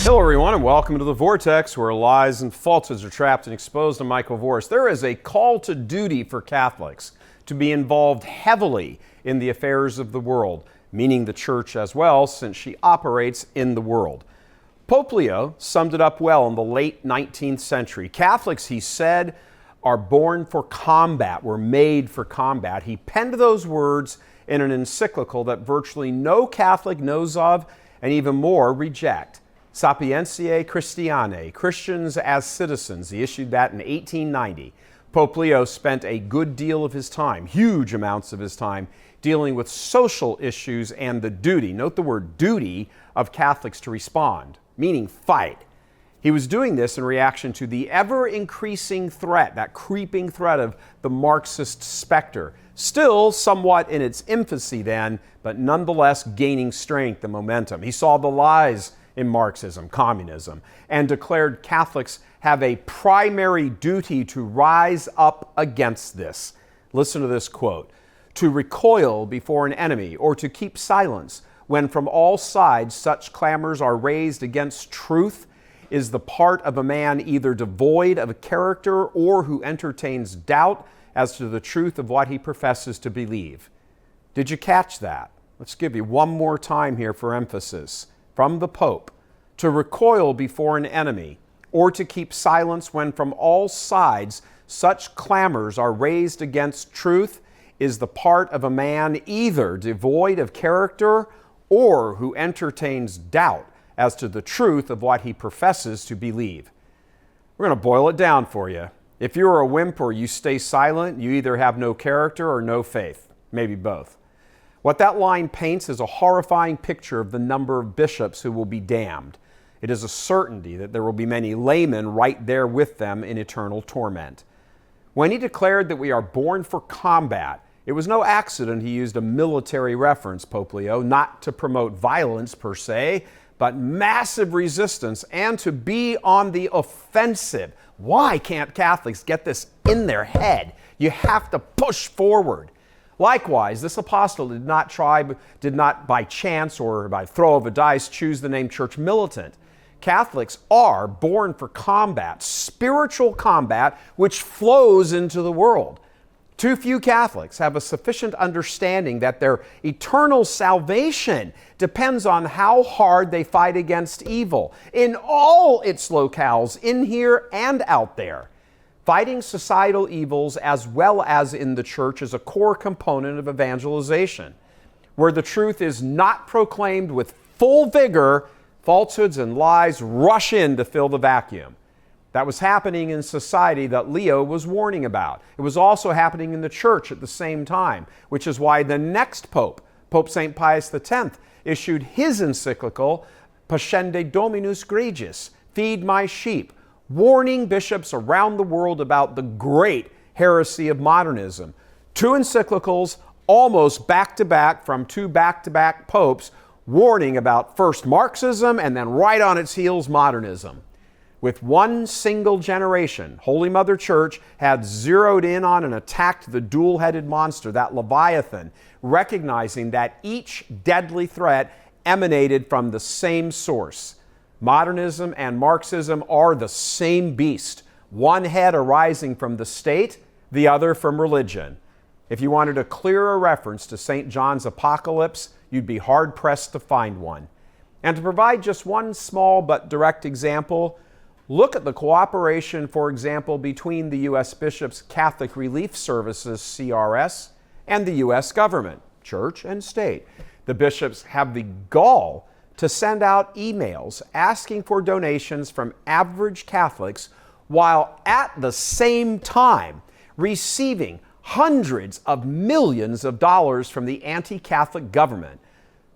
Hello everyone and welcome to the Vortex, where lies and falsehoods are trapped and exposed. I'm Michael Voris. There is a call to duty for Catholics to be involved heavily in the affairs of the world, meaning the church as well, since she operates in the world. Pope Leo summed it up well in the late 19th century. Catholics, he said, are born for combat, were made for combat. He penned those words in an encyclical that virtually no Catholic knows of, and even more reject. Sapientiae Christianae, Christians as Citizens. He issued that in 1890. Pope Leo spent a good deal of his time, huge amounts of his time, dealing with social issues and the duty, note the word duty, of Catholics to respond, meaning fight. He was doing this in reaction to the ever-increasing threat, that creeping threat of the Marxist specter, still somewhat in its infancy then, but nonetheless gaining strength and momentum. He saw the lies in Marxism, communism, and declared Catholics have a primary duty to rise up against this. Listen to this quote: "To recoil before an enemy or to keep silence when from all sides such clamors are raised against truth is the part of a man either devoid of character or who entertains doubt as to the truth of what he professes to believe." Did you catch that? Let's give you one more time here for emphasis. From the Pope: to recoil before an enemy or to keep silence when from all sides such clamors are raised against truth is the part of a man either devoid of character or who entertains doubt as to the truth of what he professes to believe. We're going to boil it down for you. If you're a wimp or you stay silent, you either have no character or no faith, maybe both. What that line paints is a horrifying picture of the number of bishops who will be damned. It is a certainty that there will be many laymen right there with them in eternal torment. When he declared that we are born for combat, it was no accident he used a military reference, Pope Leo, not to promote violence per se, but massive resistance and to be on the offensive. Why can't Catholics get this in their head? You have to push forward. Likewise, this apostle did not by chance or by throw of a dice choose the name Church Militant. Catholics are born for combat, spiritual combat, which flows into the world. Too few Catholics have a sufficient understanding that their eternal salvation depends on how hard they fight against evil in all its locales, in here and out there. Fighting societal evils as well as in the church is a core component of evangelization. Where the truth is not proclaimed with full vigor, falsehoods and lies rush in to fill the vacuum. That was happening in society that Leo was warning about. It was also happening in the church at the same time, which is why the next pope, Pope St. Pius X, issued his encyclical, Pascendi Dominus Gregis, Feed My Sheep, warning bishops around the world about the great heresy of modernism. Two encyclicals, almost back-to-back from two back-to-back popes, warning about first Marxism and then right on its heels modernism. With one single generation, Holy Mother Church had zeroed in on and attacked the dual-headed monster, that Leviathan, recognizing that each deadly threat emanated from the same source. Modernism and Marxism are the same beast, one head arising from the state, the other from religion. If you wanted a clearer reference to St. John's Apocalypse, you'd be hard-pressed to find one. And to provide just one small but direct example, look at the cooperation, for example, between the U.S. Bishops' Catholic Relief Services, CRS, and the U.S. government, church and state. The bishops have the gall to send out emails asking for donations from average Catholics while at the same time receiving hundreds of millions of dollars from the anti-Catholic government.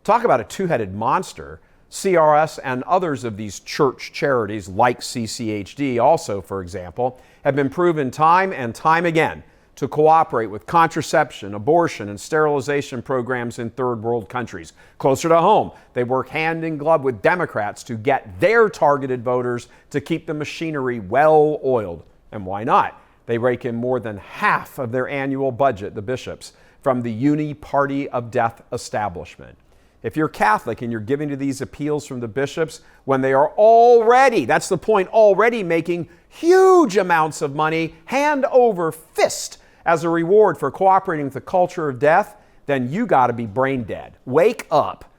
Talk about a two-headed monster. CRS and others of these church charities, like CCHD also, for example, have been proven time and time again to cooperate with contraception, abortion, and sterilization programs in third world countries. Closer to home, they work hand in glove with Democrats to get their targeted voters to keep the machinery well oiled. And why not? They rake in more than half of their annual budget, the bishops, from the uni-party of death establishment. If you're Catholic and you're giving to these appeals from the bishops when they are already, that's the point, already making huge amounts of money hand over fist as a reward for cooperating with the culture of death, then you got to be brain dead. Wake up.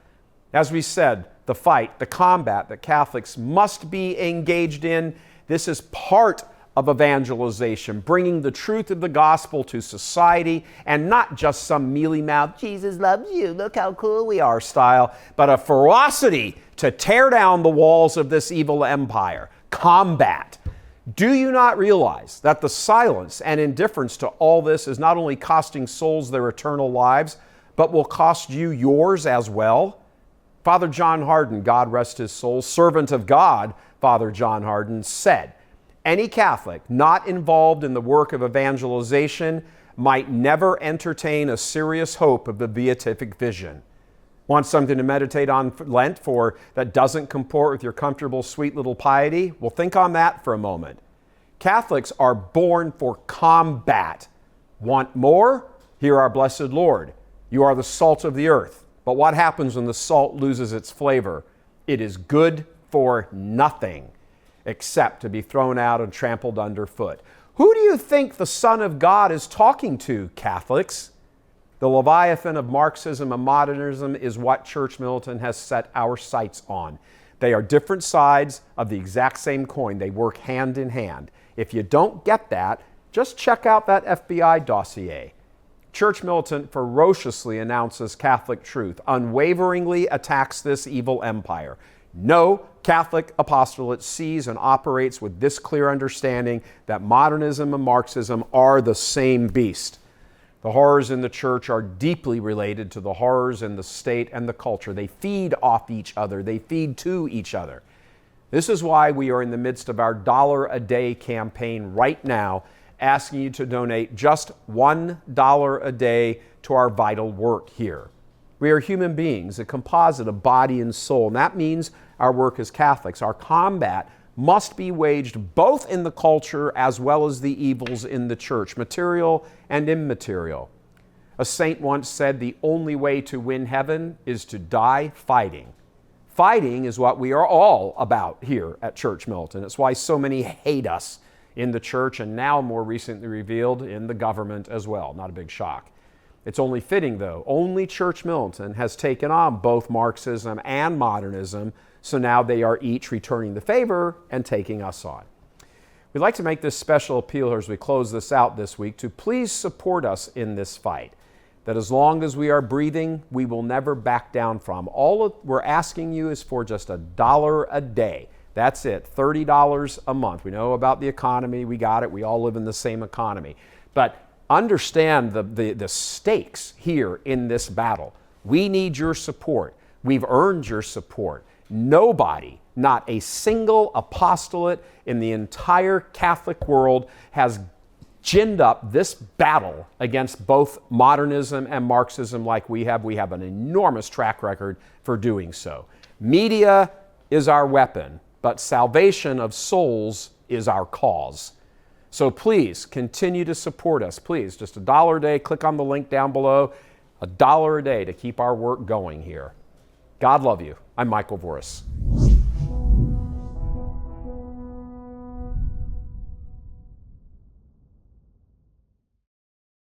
As we said, the fight, the combat that Catholics must be engaged in, this is part of evangelization, bringing the truth of the gospel to society, and not just some mealy-mouthed, Jesus loves you, look how cool we are style, but a ferocity to tear down the walls of this evil empire. Combat. Do you not realize that the silence and indifference to all this is not only costing souls their eternal lives, but will cost you yours as well? Father John Hardon, God rest his soul, servant of God, Father John Hardon, said, any Catholic not involved in the work of evangelization might never entertain a serious hope of the beatific vision. Want something to meditate on Lent for that doesn't comport with your comfortable, sweet little piety? Well, think on that for a moment. Catholics are born for combat. Want more? Hear our blessed Lord. You are the salt of the earth. But what happens when the salt loses its flavor? It is good for nothing except to be thrown out and trampled underfoot. Who do you think the Son of God is talking to, Catholics? The Leviathan of Marxism and modernism is what Church Militant has set our sights on. They are different sides of the exact same coin. They work hand in hand. If you don't get that, just check out that FBI dossier. Church Militant ferociously announces Catholic truth, unwaveringly attacks this evil empire. No Catholic apostolate sees and operates with this clear understanding that modernism and Marxism are the same beast. The horrors in the church are deeply related to the horrors in the state and the culture. They feed off each other. They feed to each other. This is why we are in the midst of our $1 a day campaign right now, asking you to donate just $1 a day to our vital work here. We are human beings, a composite of body and soul, and that means our work as Catholics. Our combat must be waged both in the culture as well as the evils in the church, material and immaterial. A saint once said, the only way to win heaven is to die fighting. Fighting is what we are all about here at Church Militant. It's why so many hate us in the church, and now more recently revealed in the government as well. Not a big shock. It's only fitting, though. Only Church Militant has taken on both Marxism and modernism, so now they are each returning the favor and taking us on. We'd like to make this special appeal as we close this out this week to please support us in this fight, that as long as we are breathing, we will never back down from. All we're asking you is for just $1 a day. That's it, $30 a month. We know about the economy, we got it, we all live in the same economy. But understand the stakes here in this battle. We need your support. We've earned your support. Nobody, not a single apostolate in the entire Catholic world has ginned up this battle against both modernism and Marxism like we have. We have an enormous track record for doing so. Media is our weapon, but salvation of souls is our cause. So please continue to support us. Please, just $1 a day. Click on the link down below. $1 a day to keep our work going here. God love you. I'm Michael Voris.